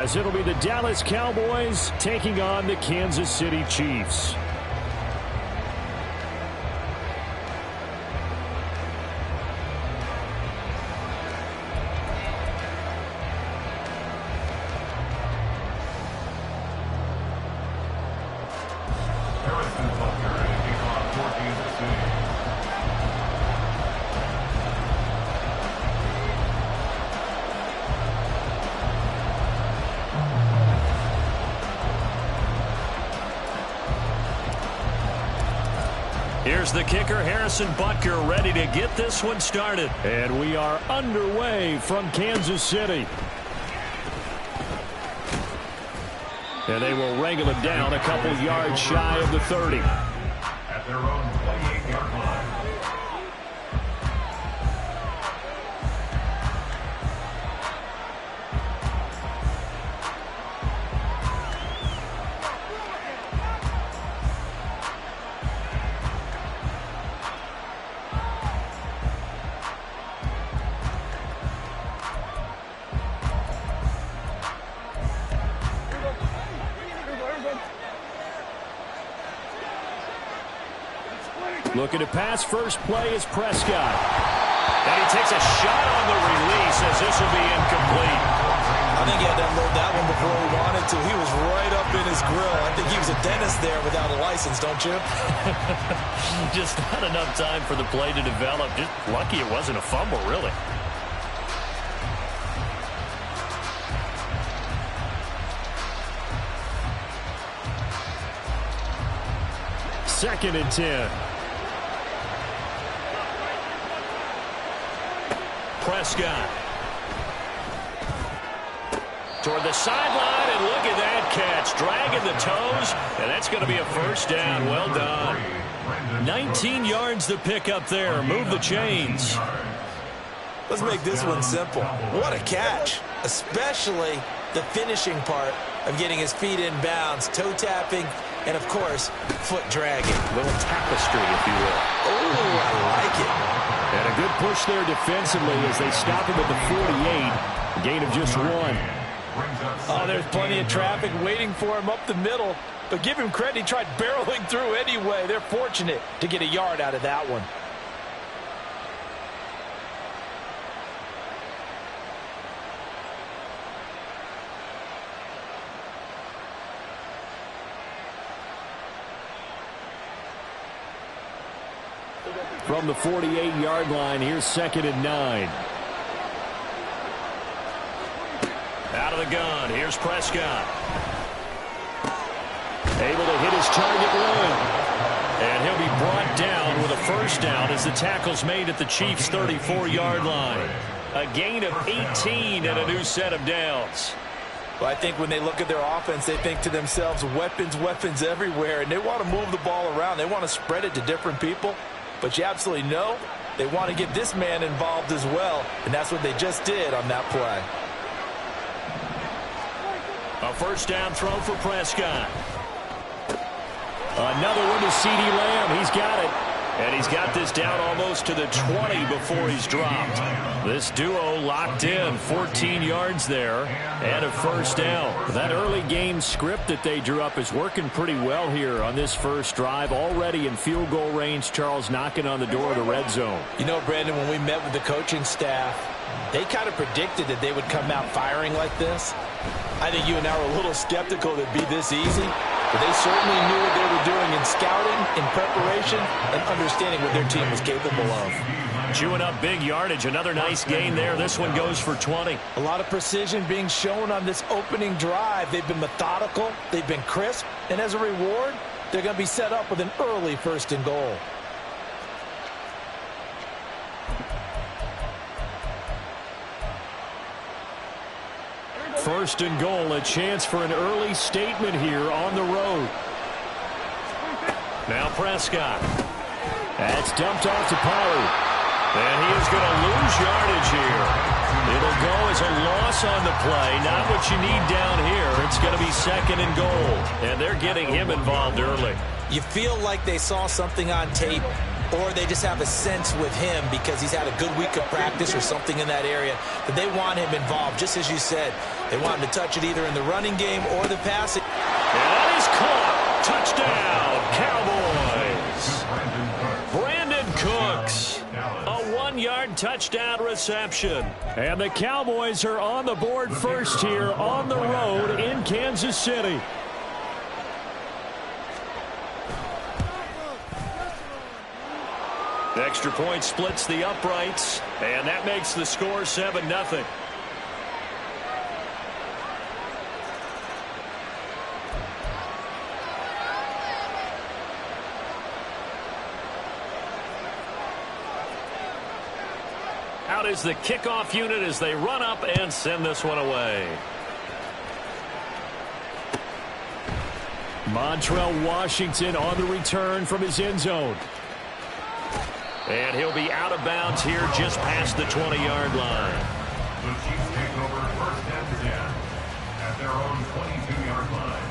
As it'll be the Dallas Cowboys taking on the Kansas City Chiefs. Here's the kicker, Harrison Butker, ready to get this one started. And we are underway from Kansas City. And they will wrangle it down a couple yards shy of the 30. At their own 28-yard line. Looking to pass, first play is Prescott. And he takes a shot on the release as this will be incomplete. I think he had to unload that one before he wanted to. He was right up in his grill. I think he was a dentist there without a license, don't you? Just not enough time for the play to develop. Just lucky it wasn't a fumble, really. Second and 10. Prescott. Toward the sideline, and look at that catch. Dragging the toes, and that's going to be a first down. Well done. 19 yards to pick up there. Move the chains. Let's make this one simple. What a catch, especially the finishing part of getting his feet in bounds, toe tapping, and, of course, foot dragging. A little tapestry, if you will. Oh, I like it. And a good push there defensively as they stop him at the 48. A gain of just 1. Oh, there's plenty of traffic waiting for him up the middle. But give him credit, he tried barreling through anyway. They're fortunate to get a yard out of that one. From the 48-yard line, here's second and 9. Out of the gun, here's Prescott. Able to hit his target low. And he'll be brought down with a first down as the tackle's made at the Chiefs' 34-yard line. A gain of 18 and a new set of downs. Well, I think when they look at their offense, they think to themselves, weapons, weapons everywhere, and they want to move the ball around. They want to spread it to different people. But you absolutely know they want to get this man involved as well, and that's what they just did on that play. A first down throw for Prescott. Another one to CeeDee Lamb. He's got it. And he's got this down almost to the 20 before he's dropped. This duo locked in, 14 yards there, and a first down. That early game script that they drew up is working pretty well here on this first drive. Already in field goal range, Charles, knocking on the door of the red zone. You know, Brandon, when we met with the coaching staff, they kind of predicted that they would come out firing like this. I think you and I were a little skeptical that it'd be this easy. But they certainly knew what they were doing in scouting, in preparation, and understanding what their team was capable of. Chewing up big yardage. Another nice gain there. This one goes for 20. A lot of precision being shown on this opening drive. They've been methodical. They've been crisp. And as a reward, they're going to be set up with an early first and goal. First and goal, a chance for an early statement here on the road. Now Prescott. That's dumped off to Pollard. And he is going to lose yardage here. It'll go as a loss on the play. Not what you need down here. It's going to be second and goal. And they're getting him involved early. You feel like they saw something on tape or they just have a sense with him because he's had a good week of practice or something in that area that they want him involved. Just as you said, they want him to touch it either in the running game or the passing. And that is caught. Touchdown, Cowboys. Brandon Cooks, a 1-yard touchdown reception. And the Cowboys are on the board first here on the road in Kansas City. The extra point splits the uprights, and that makes the score 7-0. Out is the kickoff unit as they run up and send this one away. Montrell Washington on the return from his end zone. And he'll be out of bounds here just past the 20-yard line. The Chiefs take over first and 10 at their own 22-yard line.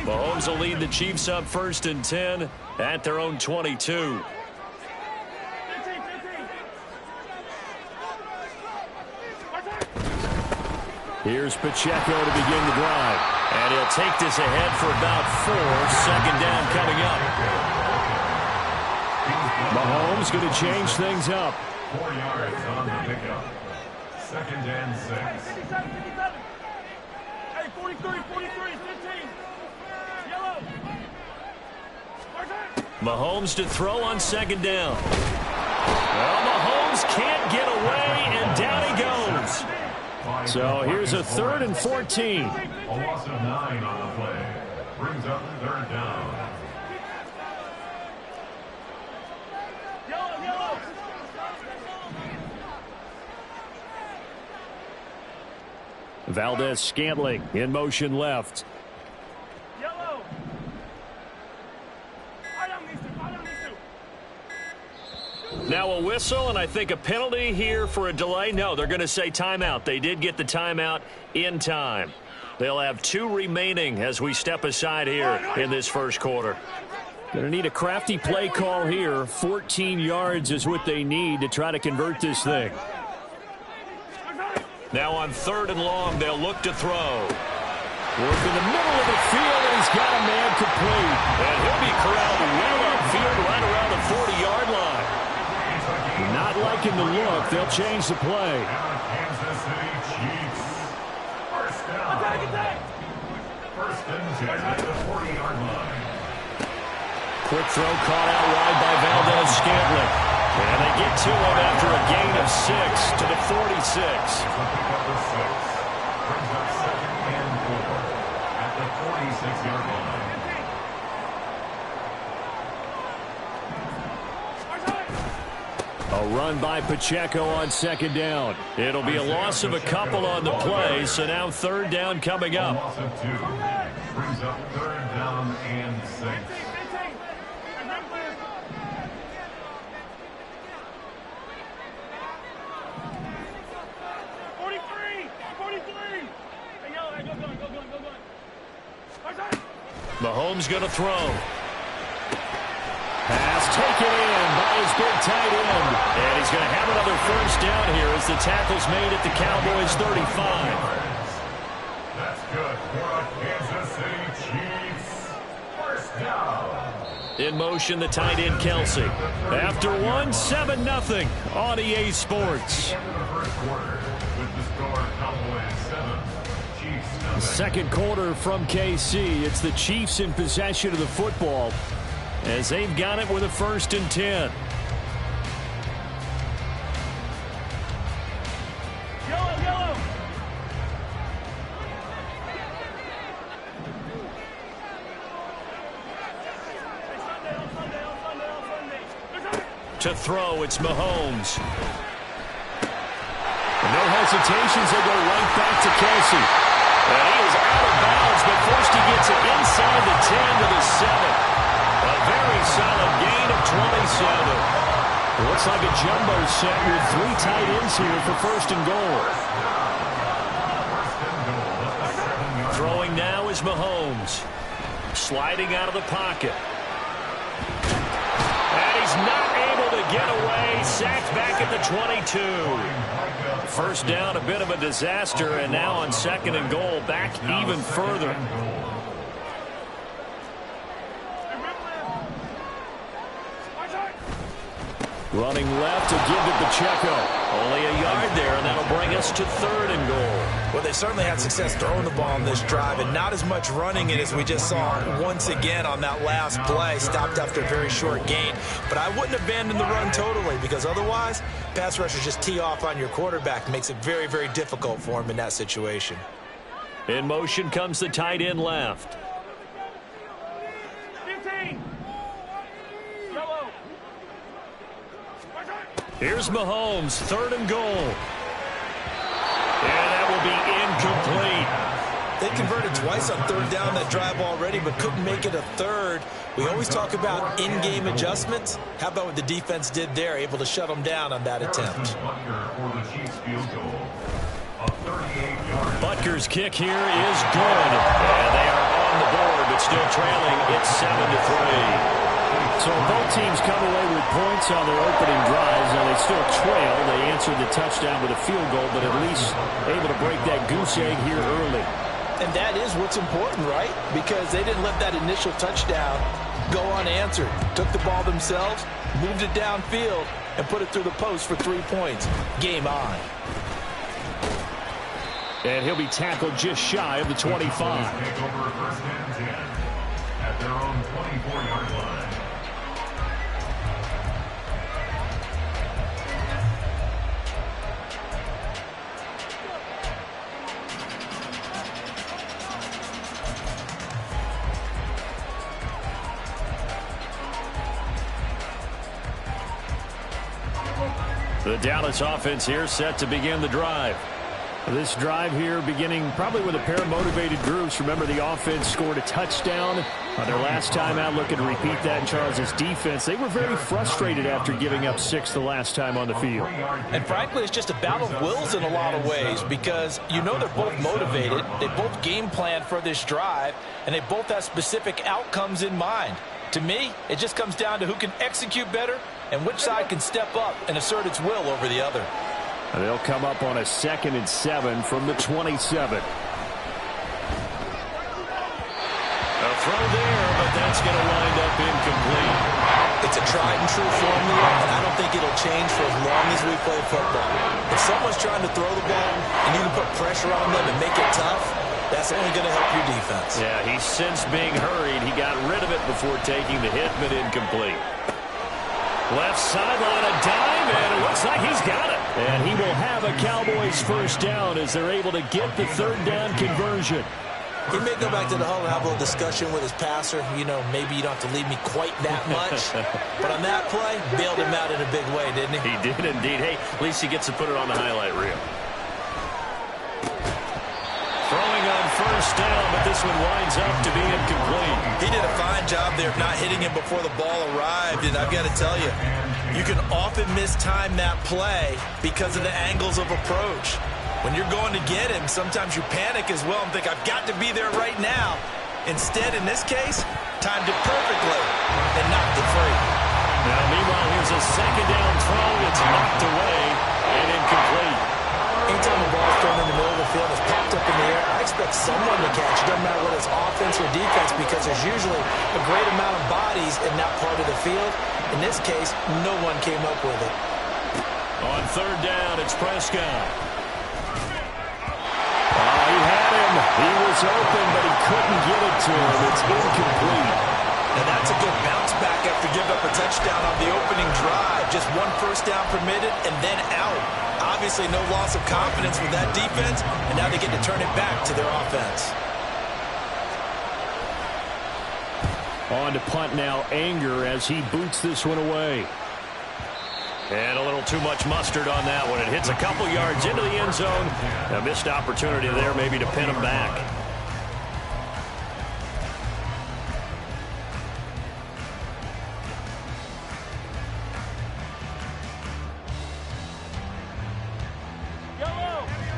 Mahomes will lead the Chiefs up first and 10 at their own 22. Here's Pacheco to begin the drive. And he'll take this ahead for about 4. Second down coming up. Mahomes going to change things up. 4 yards on the pickup. Second and 6. Hey, 43, 15. Yellow. Mahomes to throw on second down. Well, Mahomes can't get away, and down he goes. So here's a 3rd and 14. A loss of 9 on the play. Brings up third down. Yellow. Valdez-Scantling in motion left. Yellow. Now a whistle, and I think a penalty here for a delay. No, they're going to say timeout. They did get the timeout in time. They'll have 2 remaining as we step aside here in this first quarter. Going to need a crafty play call here. 14 yards is what they need to try to convert this thing. Now on 3rd and long, they'll look to throw. Work in the middle of the field, and he's got a man complete. And he'll be corralled well upfield right around the 40-yard line. Not liking the look. They'll change the play. Kansas City Chiefs. First down. First and 10 at the 40-yard line. Quick throw caught out wide by Valdez-Scantling. And they get to him after a gain of 6 to the 46. Pickup of 6. Brings up second and 4 at the 46-yard line. A run by Pacheco on second down. It'll be a loss of a couple on the play, so now 3rd down coming A up. loss of 2. Brings up 3rd down and 6. Mahomes going to throw. Pass taken in by his big tight end. And he's going to have another first down here as the tackle's made at the Cowboys 35. That's good for a Kansas City Chiefs. First down. In motion, the tight end Kelsey. After 1, 7-0 on EA Sports. End of the first quarter with the score Cowboys 7, Chiefs 0. Second quarter from KC. It's the Chiefs in possession of the football as they've got it with a 1st and 10. Yellow. To throw, it's Mahomes. No hesitations, they go right back to Kelsey. And he is out of bounds, but first he gets it inside the 10 to the 7. A very solid gain of 27. It looks like a jumbo set with 3 tight ends here for 1st and goal. is Mahomes. Sliding out of the pocket. And he's not able to get away. Sacked back at the 22. First down, a bit of a disaster, and now on 2nd and goal, back even further. Running left to give it to Checo. Only a yard there, and that'll bring us to 3rd and goal. Well, they certainly had success throwing the ball on this drive, and not as much running it as we just saw once again on that last play. Stopped after a very short gain. But I wouldn't abandon the run totally, because otherwise, pass rushers just tee off on your quarterback. Makes it very, very difficult for him in that situation. In motion comes the tight end left. 15. Here's Mahomes, 3rd and goal. And that will be incomplete. They converted twice on 3rd down that drive already, but couldn't make it a 3rd. We always talk about in-game adjustments. How about what the defense did there, able to shut them down on that attempt? Butker's kick here is good. And they are on the board, but still trailing. It's 7-3. So both teams come away with points on their opening drives. Now they still trail. They answered the touchdown with a field goal, but at least able to break that goose egg here early. And that is what's important, right? Because they didn't let that initial touchdown go unanswered. Took the ball themselves, moved it downfield, and put it through the post for 3 points. Game on. And he'll be tackled just shy of the 25. Take over 1st and 10 at their own 24-yard line. The Dallas offense here set to begin the drive. This drive here beginning probably with a pair of motivated groups. Remember, the offense scored a touchdown on their last time out. Looking to repeat that in Charles' defense. They were very frustrated after giving up 6 the last time on the field. And frankly, it's just a battle of wills in a lot of ways, because you know they're both motivated. They both game planned for this drive, and they both have specific outcomes in mind. To me, it just comes down to who can execute better and which side can step up and assert its will over the other. They'll come up on a 2nd and 7 from the 27. A throw there, but that's going to wind up incomplete. It's a tried and true formula, and I don't think it'll change for as long as we play football. If someone's trying to throw the ball and you can put pressure on them and make it tough, that's only going to help your defense. Yeah, he's since being hurried. He got rid of it before taking the hit, but incomplete. Left sideline, a dime, and it looks like he's got it. And he will have a Cowboys 1st down as they're able to get the 3rd down conversion. He may go back to the huddle and have a little discussion with his passer. You know, maybe you don't have to leave me quite that much. But on that play, bailed him out in a big way, didn't he? He did indeed. Hey, at least he gets to put it on the highlight reel. Throwing on 1st down, but this one winds up to be incomplete. He did a fine job there of not hitting him before the ball arrived, and I've got to tell you, you can often mistime that play because of the angles of approach. When you're going to get him, sometimes you panic as well and think, I've got to be there right now. Instead, in this case, timed it perfectly and knocked it free. Now, meanwhile, here's a 2nd down throw. It's knocked away and incomplete. Anytime the ball's thrown in the middle of the field, it's popped up in the air, I expect someone to catch it. Doesn't matter whether it's offense or defense, because there's usually a great amount of bodies in that part of the field. In this case, no one came up with it. On 3rd down, it's Prescott. He had him. He was open, but he couldn't get it to him. It's incomplete. Now that's a good bounce back after giving up a touchdown on the opening drive. Just 1 1st down permitted and then out. Obviously no loss of confidence with that defense, and now they get to turn it back to their offense. On to punt now, Anger, as he boots this one away. And a little too much mustard on that one. It hits a couple yards into the end zone. A missed opportunity there maybe to pin him back.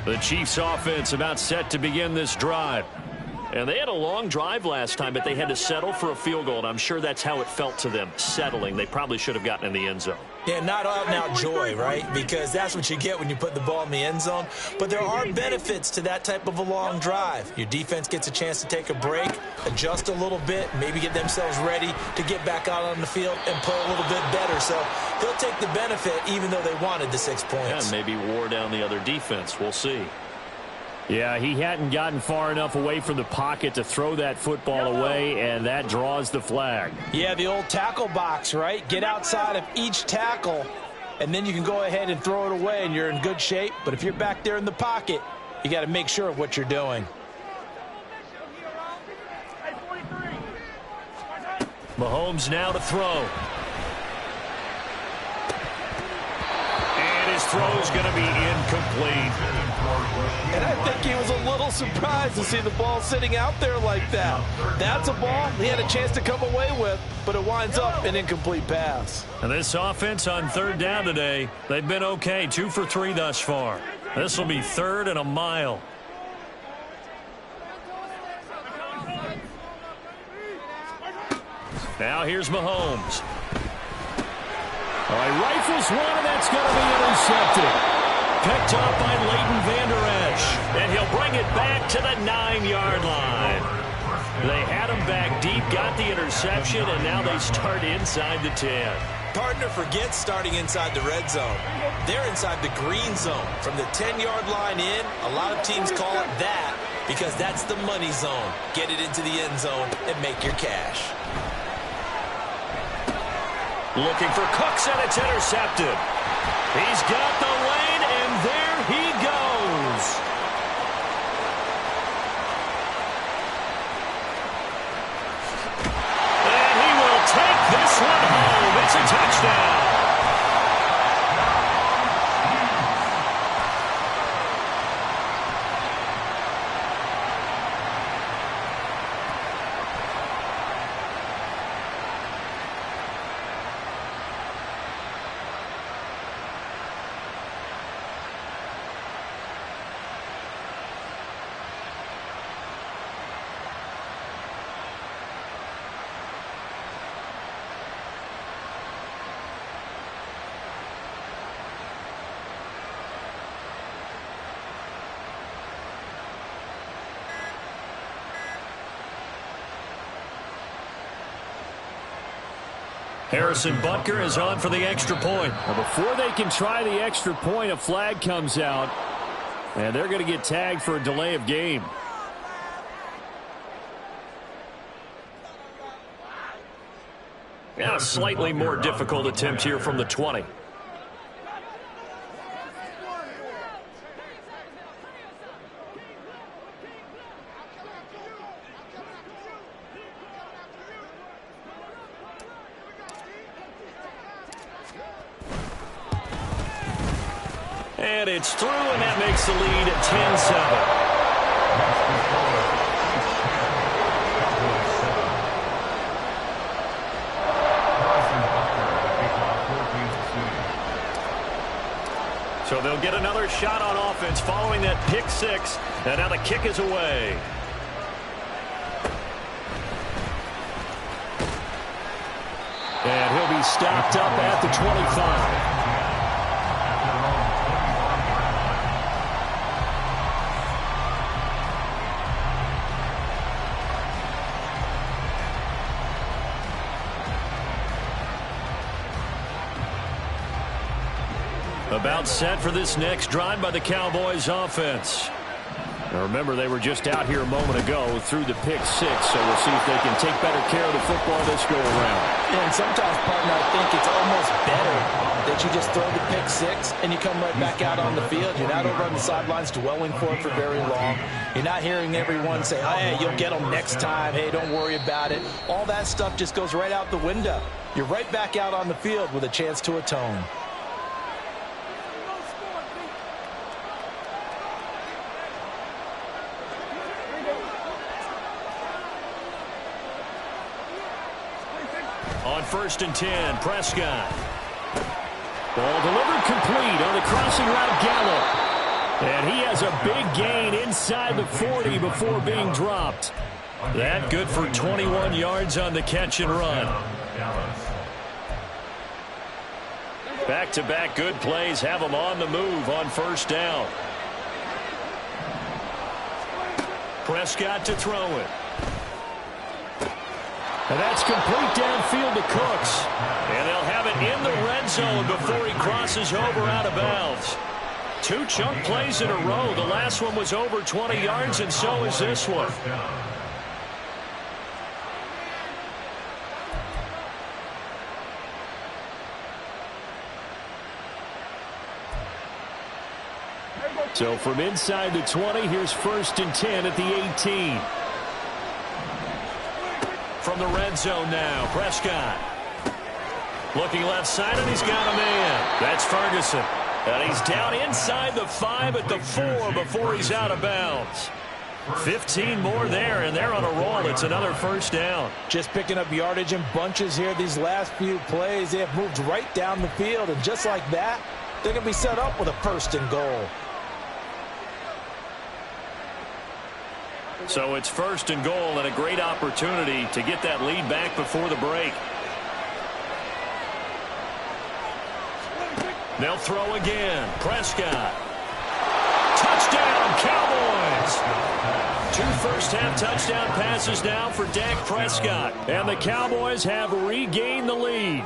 The Chiefs offense about set to begin this drive. And they had a long drive last time, but they had to settle for a field goal, and I'm sure that's how it felt to them, settling. They probably should have gotten in the end zone. Yeah, not out-and-out joy, right? Because that's what you get when you put the ball in the end zone. But there are benefits to that type of a long drive. Your defense gets a chance to take a break, adjust a little bit, maybe get themselves ready to get back out on the field and play a little bit better. So they'll take the benefit even though they wanted the 6 points. Yeah, maybe wore down the other defense. We'll see. Yeah, he hadn't gotten far enough away from the pocket to throw that football away, and that draws the flag. Yeah, the old tackle box, right? Get outside of each tackle, and then you can go ahead and throw it away, and you're in good shape. But if you're back there in the pocket, you got to make sure of what you're doing. Mahomes now to throw. And his throw's going to be incomplete. And I think he was a little surprised to see the ball sitting out there like that. That's a ball he had a chance to come away with, but it winds up an incomplete pass. And this offense on third down today, they've been okay, 2 for 3 thus far. This will be 3rd and a mile. Now here's Mahomes. All right, rifles one, and that's going to be intercepted. Picked up by Leighton Vander Esch, and he'll bring it back to the 9-yard line. They had him back deep, got the interception, and now they start inside the 10. Partner forgets starting inside the red zone. They're inside the green zone. From the 10-yard line in, a lot of teams call it that because that's the money zone. Get it into the end zone and make your cash. Looking for Cooks, and it's intercepted. He's got the lane, and there he goes. And he will take this one home. It's a touchdown. Harrison Butker is on for the extra point. Well, before they can try the extra point, a flag comes out, and they're going to get tagged for a delay of game. Yeah, a slightly more difficult attempt here from the 20. And it's through, and that makes the lead at 10-7. So they'll get another shot on offense following that pick six, and now the kick is away. And he'll be stopped up at the 25. About set for this next drive by the Cowboys offense. Now remember, they were just out here a moment ago through the pick six, so we'll see if they can take better care of the football this go around. Yeah, and sometimes, partner, I think it's almost better that you just throw the pick six and you come right back out on the field. You're not over on the sidelines dwelling for it for very long. You're not hearing everyone say, oh, hey, you'll get them next time. Hey, don't worry about it. All that stuff just goes right out the window. You're right back out on the field with a chance to atone. On 1st and 10, Prescott. Ball delivered complete on the crossing route, Gallup. And he has a big gain inside the 40 before being dropped. That good for 21 yards on the catch and run. Back-to-back good plays have them on the move on first down. Prescott to throw it. And that's complete downfield to Cooks. And they'll have it in the red zone before he crosses over out of bounds. 2 chunk plays in a row. The last one was over 20 yards, and so is this one. So from inside the 20, here's 1st and 10 at the 18. From the red zone now, Prescott. Looking left side, and he's got a man. That's Ferguson. And he's down inside the 5 at the 4 before he's out of bounds. 15 more there, and they're on a roll. It's another first down. Just picking up yardage in bunches here these last few plays. They have moved right down the field, and just like that, they're going to be set up with a 1st and goal. So it's 1st and goal, and a great opportunity to get that lead back before the break. They'll throw again. Prescott. Touchdown, Cowboys! 2 first-half touchdown passes now for Dak Prescott. And the Cowboys have regained the lead.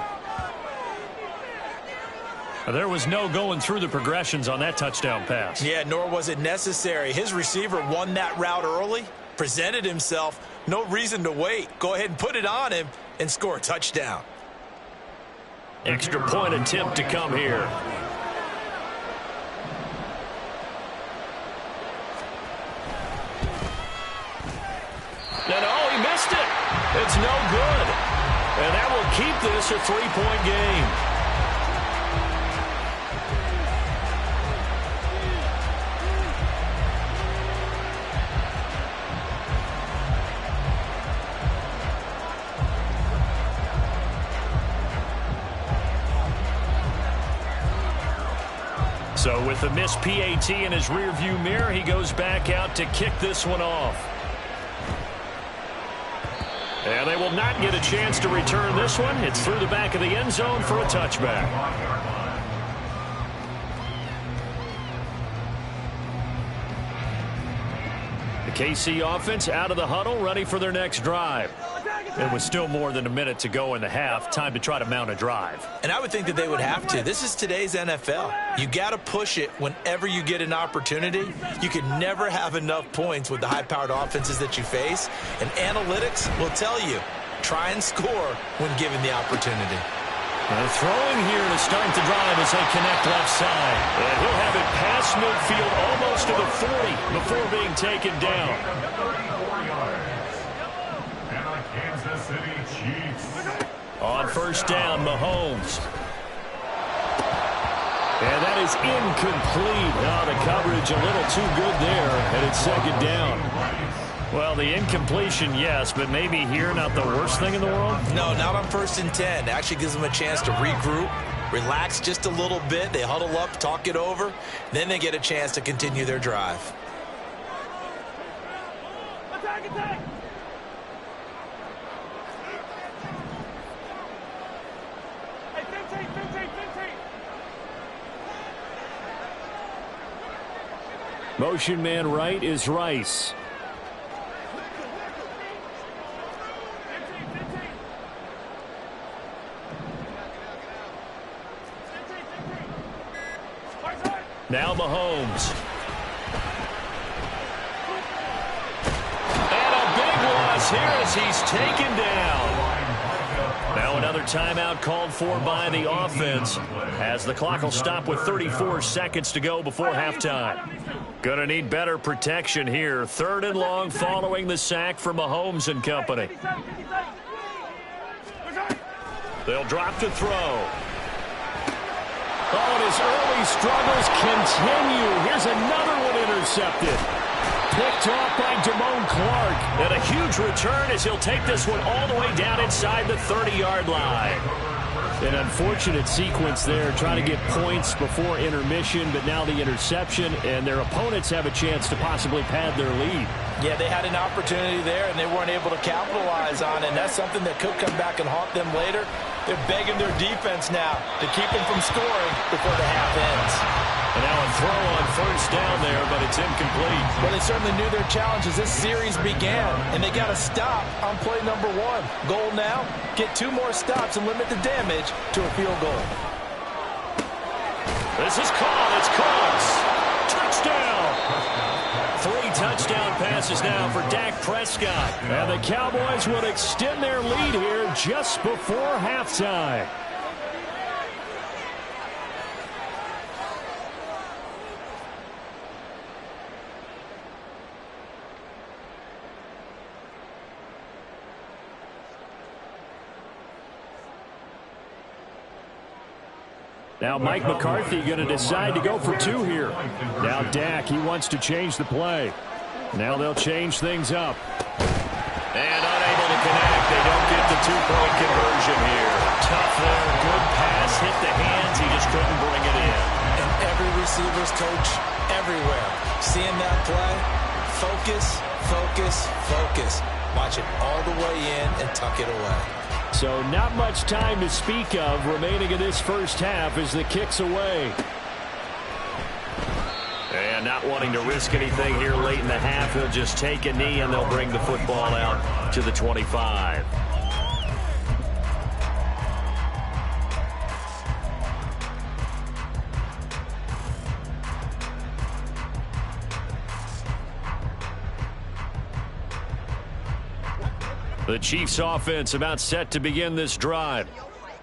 There was no going through the progressions on that touchdown pass. Yeah, nor was it necessary. His receiver won that route early, presented himself. No reason to wait. Go ahead and put it on him and score a touchdown. Extra point attempt to come here. And oh, he missed it. It's no good. And that will keep this a 3-point game. So with the missed PAT in his rearview mirror, he goes back out to kick this one off. And they will not get a chance to return this one. It's through the back of the end zone for a touchback. The KC offense out of the huddle, ready for their next drive. It was still more than a minute to go in the half. Time to try to mount a drive. And I would think that they would have to. This is today's NFL. You got to push it whenever you get an opportunity. You can never have enough points with the high-powered offenses that you face. And analytics will tell you, try and score when given the opportunity. Throwing here to start the drive as they connect left side. And he'll have it past midfield almost to the 40 before being taken down. Kansas City Chiefs. On first down, Mahomes. And that is incomplete. Oh, the coverage a little too good there, and it's 2nd down. Well, the incompletion, yes, but maybe here not the worst thing in the world? No, not on 1st and 10. It actually gives them a chance to regroup, relax just a little bit. They huddle up, talk it over. Then they get a chance to continue their drive. Attack! Motion man right is Rice. Now Mahomes. And a big loss here as he's taken down. Now another timeout called for by the offense as the clock will stop with 34 seconds to go before halftime. Gonna need better protection here. 3rd and long following the sack from Mahomes and company. They'll drop to throw. Oh, and his early struggles continue. Here's another one intercepted. Picked off by Damone Clark. And a huge return as he'll take this one all the way down inside the 30-yard line. An unfortunate sequence there, trying to get points before intermission, but now the interception, and their opponents have a chance to possibly pad their lead. Yeah, they had an opportunity there, and they weren't able to capitalize on it. And that's something that could come back and haunt them later. They're begging their defense now to keep them from scoring before the half ends. And now a throw on first down there, but it's incomplete. Well, they certainly knew their challenge as this series began, and they got to stop on play number 1. Goal now, get 2 more stops and limit the damage to a field goal. This is caught. It's caught. Touchdown. 3 touchdown passes now for Dak Prescott. And the Cowboys will extend their lead here just before halftime. Now Mike McCarthy going to decide to go for 2 here. Now Dak, he wants to change the play. Now they'll change things up. And unable to connect. They don't get the 2-point conversion here. Tough there. Good pass. Hit the hands. He just couldn't bring it in. And every receiver's coach everywhere. Seeing that play, focus, focus, focus. Watch it all the way in and tuck it away. So not much time to speak of remaining in this first half as the kick's away. And not wanting to risk anything here late in the half, he'll just take a knee and they'll bring the football out to the 25. The Chiefs offense about set to begin this drive.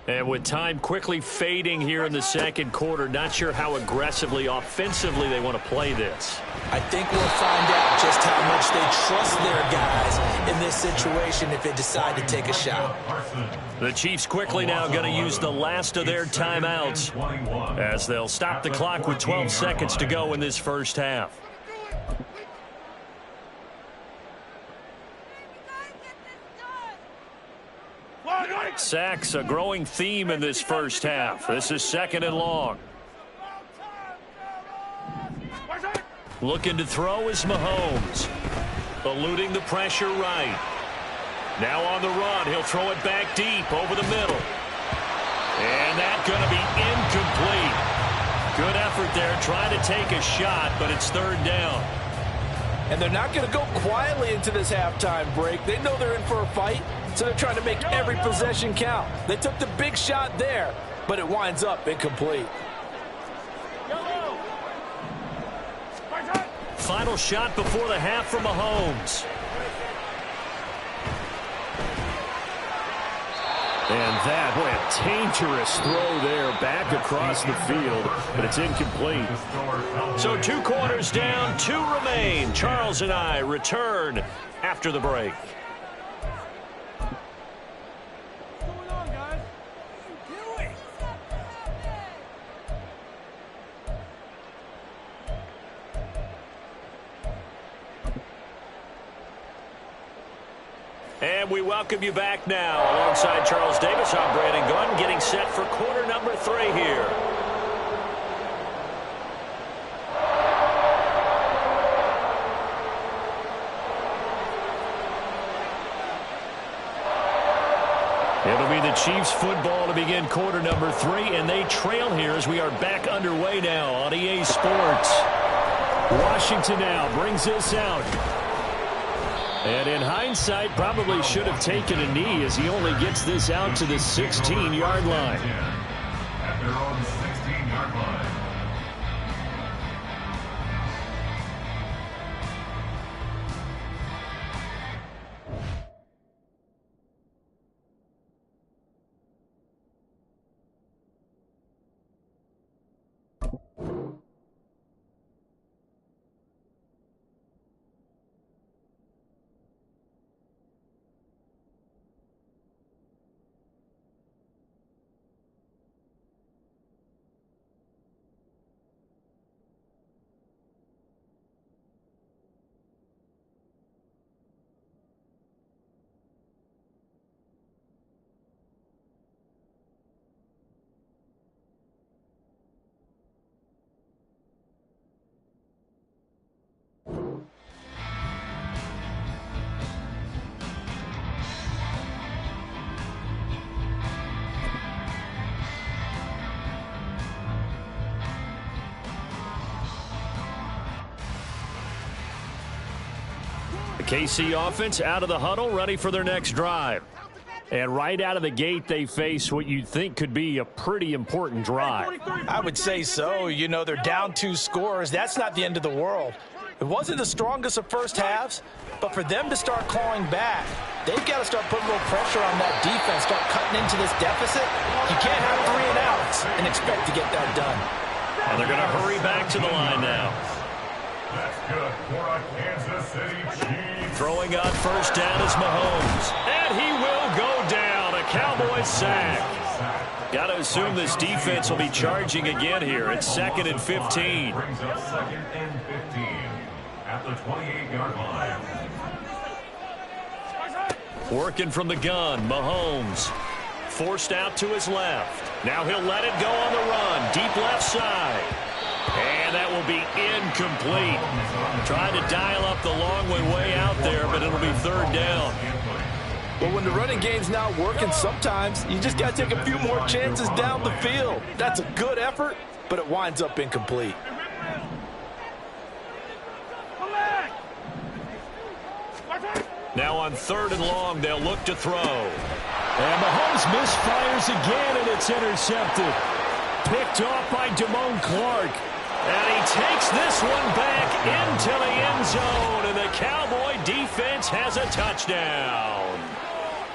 And with time quickly fading here in the second quarter, not sure how aggressively, offensively they want to play this. I think we'll find out just how much they trust their guys in this situation if they decide to take a shot. The Chiefs quickly now going to use the last of their timeouts as they'll stop the clock with 12 seconds to go in this first half. Sacks, a growing theme in this first half. This is 2nd and long. Looking to throw is Mahomes. Eluding the pressure right. Now on the run. He'll throw it back deep over the middle. And that's going to be incomplete. Good effort there trying to take a shot, but it's 3rd down. And they're not going to go quietly into this halftime break. They know they're in for a fight, so they're trying to make every possession count. They took the big shot there, but it winds up incomplete. Final shot before the half from Mahomes. And that, what a dangerous throw there back across the field, but it's incomplete. So 2 quarters down, 2 remain. Charles and I return after the break. And we welcome you back now. Alongside Charles Davis, I'm Brandon Gunn, getting set for quarter number 3 here. It'll be the Chiefs football to begin quarter number 3, and they trail here as we are back underway now on EA Sports. Washington now brings this out. And in hindsight, probably should have taken a knee as he only gets this out to the 16-yard line. At their own 16-yard line. KC offense out of the huddle, ready for their next drive. And right out of the gate, they face what you'd think could be a pretty important drive. I would say so. You know, they're down 2 scores. That's not the end of the world. It wasn't the strongest of first halves, but for them to start clawing back, they've got to start putting a little pressure on that defense, start cutting into this deficit. You can't have 3 and outs and expect to get that done. And they're going to hurry back to the line now. That's good for a Kansas City Chiefs. Throwing on first down is Mahomes. And he will go down. A Cowboys sack. Got to assume this defense will be charging again here. It's 2nd and 15. Brings up 2nd and 15 at the 28-yard line. Working from the gun, Mahomes. Forced out to his left. Now he'll let it go on the run. Deep left side. And that will be incomplete. Trying to dial up the long one way out there, but it'll be 3rd down. Well, when the running game's not working, sometimes you just got to take a few more chances down the field. That's a good effort, but it winds up incomplete. Now on 3rd and long, they'll look to throw. And Mahomes misfires again, and it's intercepted. Picked off by Damone Clark. And he takes this one back into the end zone, and the Cowboy defense has a touchdown.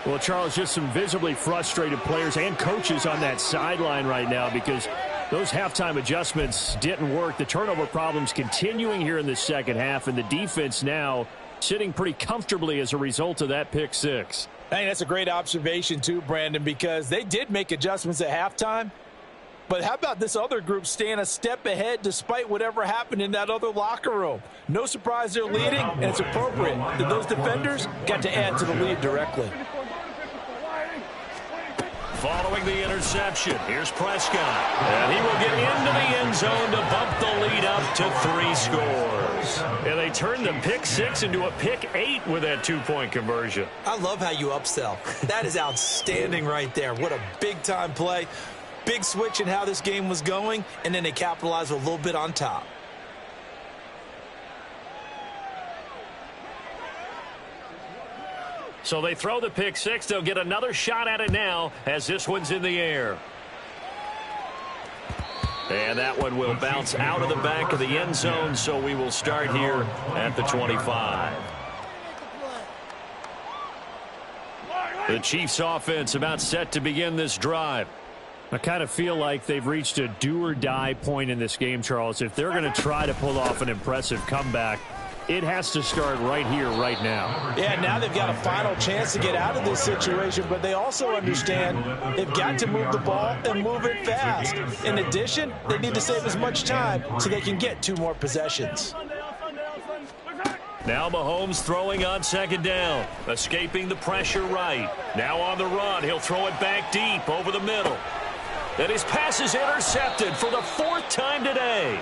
Well, Charles, just some visibly frustrated players and coaches on that sideline right now because those halftime adjustments didn't work. The turnover problems continuing here in the second half, and the defense now sitting pretty comfortably as a result of that pick six. I think that's a great observation too, Brandon, because they did make adjustments at halftime. But how about this other group staying a step ahead despite whatever happened in that other locker room? No surprise they're leading, and it's appropriate that those defenders got to add to the lead directly. Following the interception, here's Prescott. And he will get into the end zone to bump the lead up to 3 scores. And they turned the pick 6 into a pick 8 with that 2-point conversion. I love how you upsell. That is outstanding right there. What a big-time play. Big switch in how this game was going, and then they capitalized a little bit on top. So they throw the pick 6. They'll get another shot at it now as this one's in the air. And that one will bounce out of the back of the end zone, so we will start here at the 25. The Chiefs offense about set to begin this drive. I kind of feel like they've reached a do-or-die point in this game, Charles. If they're going to try to pull off an impressive comeback, it has to start right here, right now. Yeah, now they've got a final chance to get out of this situation, but they also understand they've got to move the ball and move it fast. In addition, they need to save as much time so they can get 2 more possessions. Now Mahomes throwing on 2nd down, escaping the pressure right. Now on the run, he'll throw it back deep over the middle. And his pass is intercepted for the 4th time today.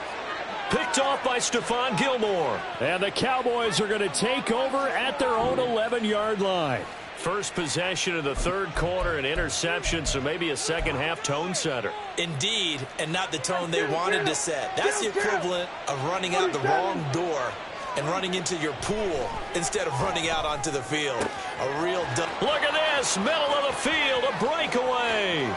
Picked off by Stephon Gilmore. And the Cowboys are going to take over at their own 11-yard line. First possession of the 3rd quarter, an interception, so maybe a second-half tone setter. Indeed, and not the tone they wanted to set. That's the equivalent of running out the wrong door and running into your pool instead of running out onto the field. A real dump. Look at this, middle of the field, a breakaway.